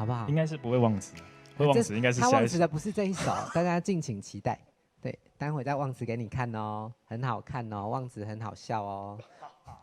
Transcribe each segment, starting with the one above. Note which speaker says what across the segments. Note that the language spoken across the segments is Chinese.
Speaker 1: 好不好？
Speaker 2: 应该是不会忘词，会忘词应该是
Speaker 1: 他忘
Speaker 2: 下一首。
Speaker 1: 词的不是这一首，大家敬请期待。对，待会再忘词给你看哦，很好看哦，忘词很好笑哦，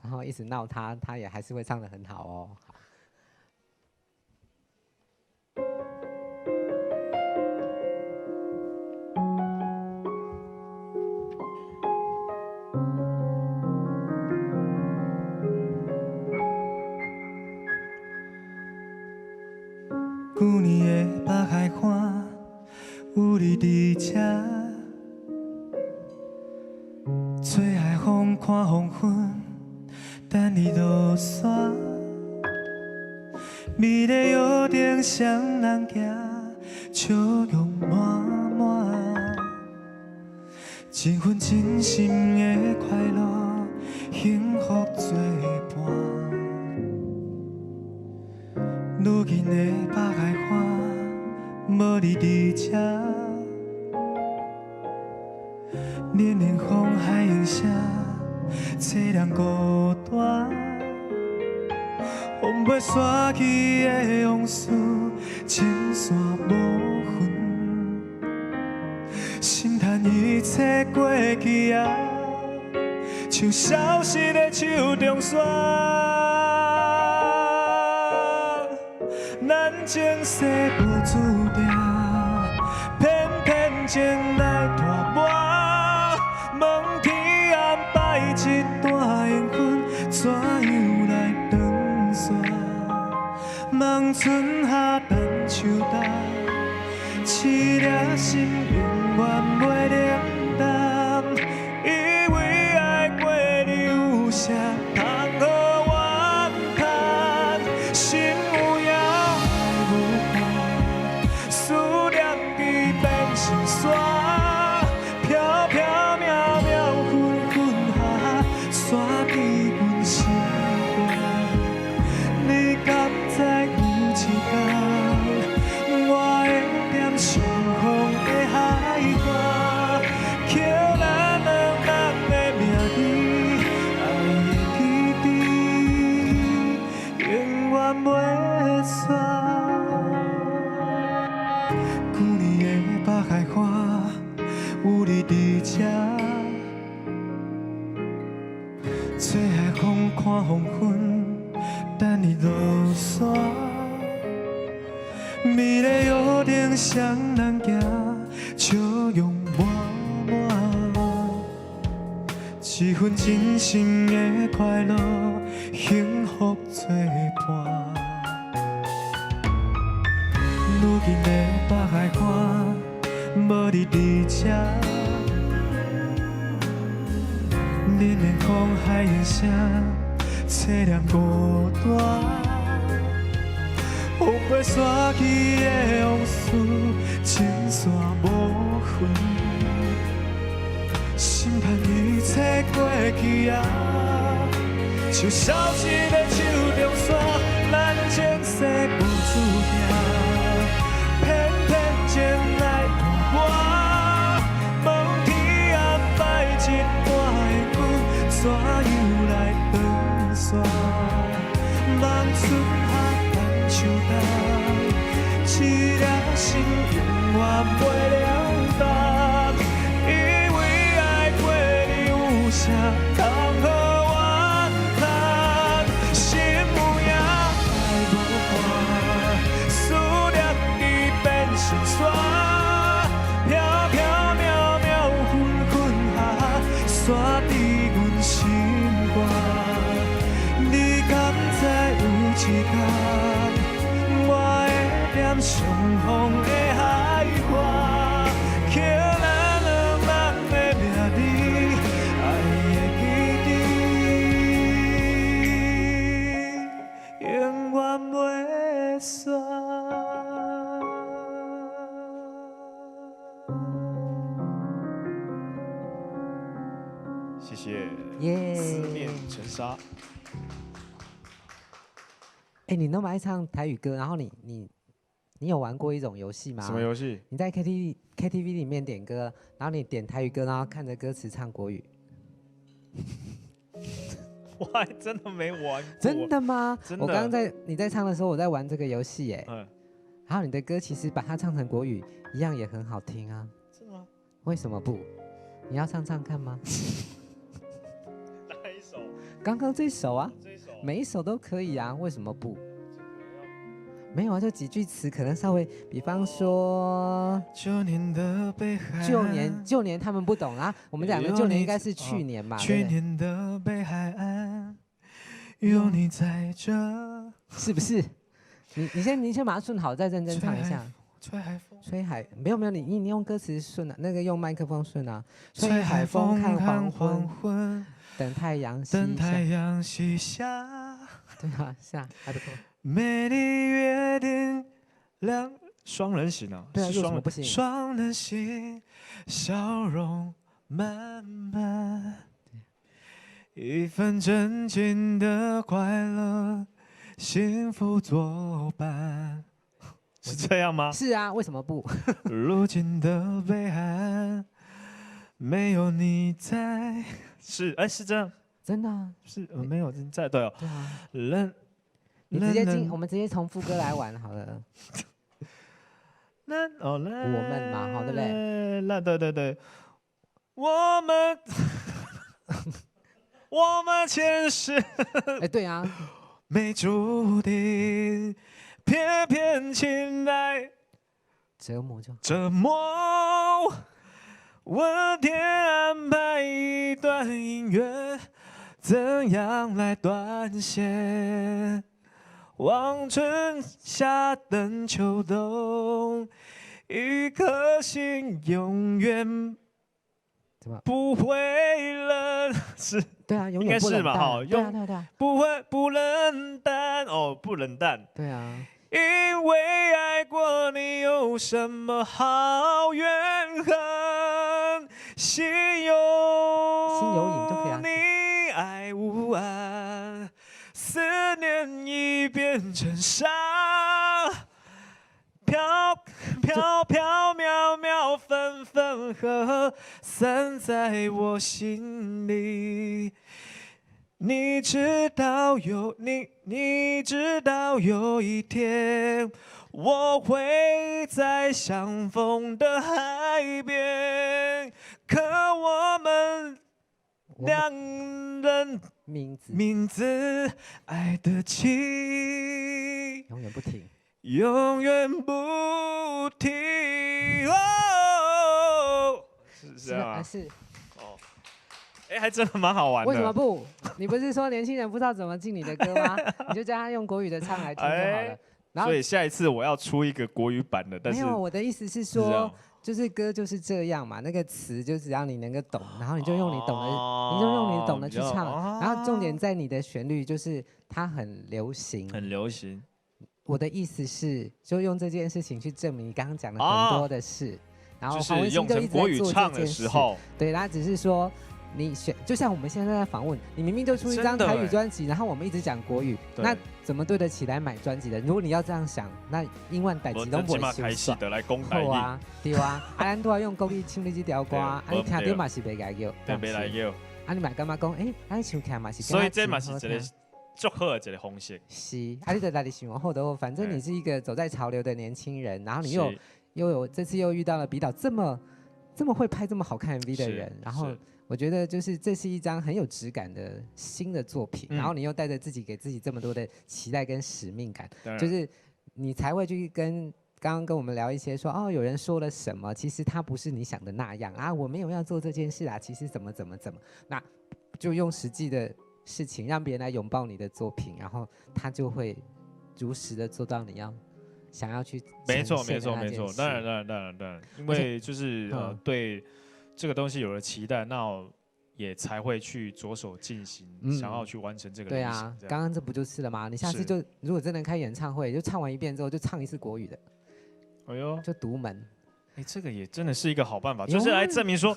Speaker 1: 然后一直闹他，他也还是会唱得很好哦。好
Speaker 3: 旧年的北海岸，有你伫这，吹海风看黄昏，等你落山。美丽约定双人行，笑容满满，一份真心的快乐，幸福作伴。如今的北海岸，无你伫这，连连风海影声，凄凉孤单。风飞散去的往事，千山无痕。心叹一切过去啊，像消失的手中线。咱前世无注定，偏偏前来拖磨。问天安排一段缘分，怎样来断线？望春夏等秋冬，痴了心永远袂冷淡。以为爱过你有啥通好我叹？心有影爱无伴，思念已变成山，飘飘渺渺，分分合合，散伫阮心肝。你敢知有一天，我会踮上风的海岸，刻咱两人的名字，爱的记忆，永远袂散。旧年的北海岸，有你伫这，吹海风看黄昏，等你落山。美丽约定双人行，笑容满满，一份真心的快乐，幸福作伴。如今的北海岸，无你伫这，连连风海影声，凄凉孤单。风飞散去的往事，千山无痕。心盼一切过去啊，像消失的手中线。咱前世无注定，偏偏前来拖磨。问天安排一段缘分，怎样来断线？望春夏等秋冬，痴了心永远袂了淡。以为爱过你有啥通好我叹？心有影爱无伴，思念已变成山，飘飘渺渺，分分合合，散伫阮心肝。你敢知有一天，我会踮上风的海岸，刻咱两人的名字，爱的记忆，永远袂散。
Speaker 2: 谢谢。
Speaker 1: 耶！
Speaker 2: 思念成沙。
Speaker 1: 哎，你那么爱唱台语歌，然后你有玩过一种游戏吗？
Speaker 2: 什么游戏？
Speaker 1: 你在 KTV 里面点歌，然后你点台语歌，然后看着歌词唱国语。
Speaker 2: 我还真的没玩过。
Speaker 1: 真的吗？
Speaker 2: 真的。
Speaker 1: 我刚刚你在唱的时候，我在玩这个游戏耶。
Speaker 2: 嗯。
Speaker 1: 还有你的歌其实把它唱成国语一样也很好听啊。
Speaker 2: 真的吗？
Speaker 1: 为什么不？你要唱唱看吗？
Speaker 2: 哪一首？
Speaker 1: 刚刚这首啊，
Speaker 2: 这一首。
Speaker 1: 每一首都可以啊，为什么不？没有啊，就几句词可能稍微，比方说
Speaker 3: 旧年的北海，
Speaker 1: 旧年他们不懂啊。我们讲的旧年应该是去年嘛，
Speaker 3: 去年的北海岸，有你在这，
Speaker 1: 是不是？你先把它顺好，再认真唱一下。
Speaker 3: 吹海风，
Speaker 1: 吹海没有，你用歌词顺啊，那个用麦克风顺啊。
Speaker 3: 吹海风看
Speaker 1: 黄
Speaker 3: 黄
Speaker 1: 昏，
Speaker 3: 昏，
Speaker 1: 等太阳
Speaker 3: 西下。
Speaker 1: 对啊，是啊，还不错。
Speaker 3: 美丽约定
Speaker 2: 双人行啊，
Speaker 1: 对啊，
Speaker 2: 是
Speaker 1: 为什么不行？
Speaker 3: 双人行，笑容满满，一份真情的快乐，幸福作伴。
Speaker 2: 是这样吗？
Speaker 1: 是啊，为什么不？
Speaker 3: 如今的北海岸，没有你在。
Speaker 2: 是，是这样，
Speaker 1: 真的啊，
Speaker 2: 是没有人在，对哦。
Speaker 1: 对啊。
Speaker 3: 你
Speaker 1: 我们直接从副歌来玩好了。我们嘛，好，对不对？
Speaker 3: 对，我们我们前世
Speaker 1: 哎，对啊，
Speaker 3: 没注定，偏偏情来
Speaker 1: 折磨就
Speaker 3: 折磨。我天安排一段姻缘，怎样来断线？望春夏等秋冬，一颗心永远不会冷。是，
Speaker 1: 对啊，永
Speaker 2: 应该
Speaker 1: 远不冷淡。
Speaker 2: 是嘛？哈，
Speaker 1: 对啊，对啊，
Speaker 3: 不冷淡哦，不冷淡。
Speaker 1: 对啊，
Speaker 3: 因为爱过你，有什么好怨恨？心有
Speaker 1: 影就可以啊。
Speaker 3: 你爱无岸，思念已变成沙，飘飘渺渺，分分合合，散在我心里。你知道有一天，我会在相逢的海边，可我们两人名字爱得起，
Speaker 1: 永远不停，
Speaker 3: 永远不停。哦，是这样啊？
Speaker 1: 是。
Speaker 2: 还真的蛮好玩的。
Speaker 1: 为什么不？你不是说年轻人不知道怎么进你的歌吗？你就叫他用国语的唱来听就好了。然后，
Speaker 2: 所以下一次我要出一个国语版的。但是
Speaker 1: 没有，我的意思是说，就是歌就是这样嘛，那个词就只要你能够懂，然后你就用你懂的去唱。然后重点在你的旋律，就是它很流行。
Speaker 2: 很流行。
Speaker 1: 我的意思是，就用这件事情去证明你刚刚讲的很多的事。然后
Speaker 2: 就是用成国语唱的时候，
Speaker 1: 对，他只是说。你就像我们现在在访问，你明明就出一张台语专辑，然后我们一直讲国语，那怎么对得起来买专辑的？如果你要这样想，那英万代志都不会
Speaker 2: 开始的来公台语
Speaker 1: 啊，对啊，咱都要用国语唱你这条歌，啊你听到嘛是袂解叫，
Speaker 2: 对，袂来叫，
Speaker 1: 啊你嘛感觉讲，咱唱起来嘛是，
Speaker 2: 所以这嘛是一个足好的一个方式。
Speaker 1: 是，啊你在哪里想好的，反正你是一个走在潮流的年轻人，然后你又有这次又遇到了比导这么会拍这么好看 MV 的人，然后。我觉得就是这是一张很有质感的新的作品，然后你又带着给自己这么多的期待跟使命感，就是你才会去刚刚跟我们聊一些说有人说了什么，其实他不是你想的那样啊，我没有要做这件事啊，其实怎么，那就用实际的事情让别人来拥抱你的作品，然后他就会如实的做到你想要去
Speaker 2: 没错，当然，因为就是对。这个东西有了期待，那也才会去着手进行，想要去完成这个理想。对啊，
Speaker 1: 刚刚这不就是了吗？你下次就如果真的开演唱会，就唱完一遍之后就唱一次国语的，
Speaker 2: 哎呦，
Speaker 1: 就独门。
Speaker 2: 这个也真的是一个好办法，就是来证明说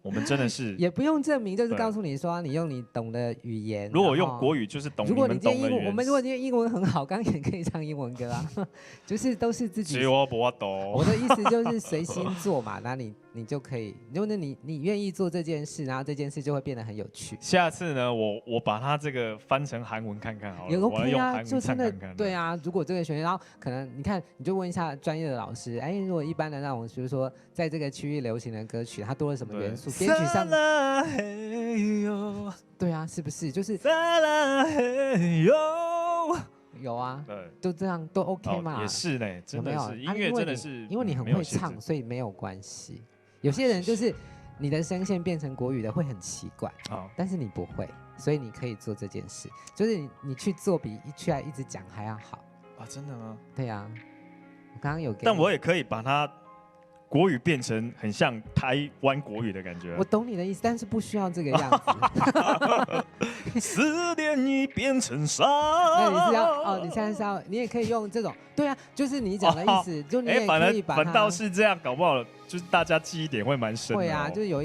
Speaker 2: 我们真的是
Speaker 1: 也不用证明，就是告诉你说你用你懂的语言。
Speaker 2: 如果用国语就是懂，
Speaker 1: 如果你今天
Speaker 2: 我
Speaker 1: 们如果今天英文很好，刚刚也可以唱英文歌啊，就是都是自己。
Speaker 2: 只有我不懂。
Speaker 1: 我的意思就是随心做嘛，那你你就可以，如果你愿意做这件事，然后这件事就会变得很有趣。
Speaker 2: 下次呢，我把它这个翻成韩文看看好了，
Speaker 1: 也 OK 啊，
Speaker 2: 就
Speaker 1: 真的对啊。如果这个旋律，然后可能你看，你就问一下专业的老师，哎，如果一般的那种，比如说在这个区域流行的歌曲，它多了什么元素？编曲上，对啊，是不是？就是有啊，就这样都 OK 嘛。
Speaker 2: 也是呢，真的是音乐真的是，
Speaker 1: 因为你很会唱，所以没有关系。有些人就是你的声线变成国语的会很奇怪，但是你不会，所以你可以做这件事，就是你去做比去来一直讲还要好
Speaker 2: 啊！真的吗？
Speaker 1: 对啊，我刚刚有，
Speaker 2: 但我也可以把它国语变成很像台湾国语的感觉。
Speaker 1: 我懂你的意思，但是不需要这个样子。
Speaker 2: 思念已变成沙。
Speaker 1: 那你是要你现在是要，你也可以用这种，对啊，就是你讲的意思，就你也可以把它。
Speaker 2: 反倒是这样，搞不好就是大家记忆点会蛮深的。
Speaker 1: 会啊，就是有一。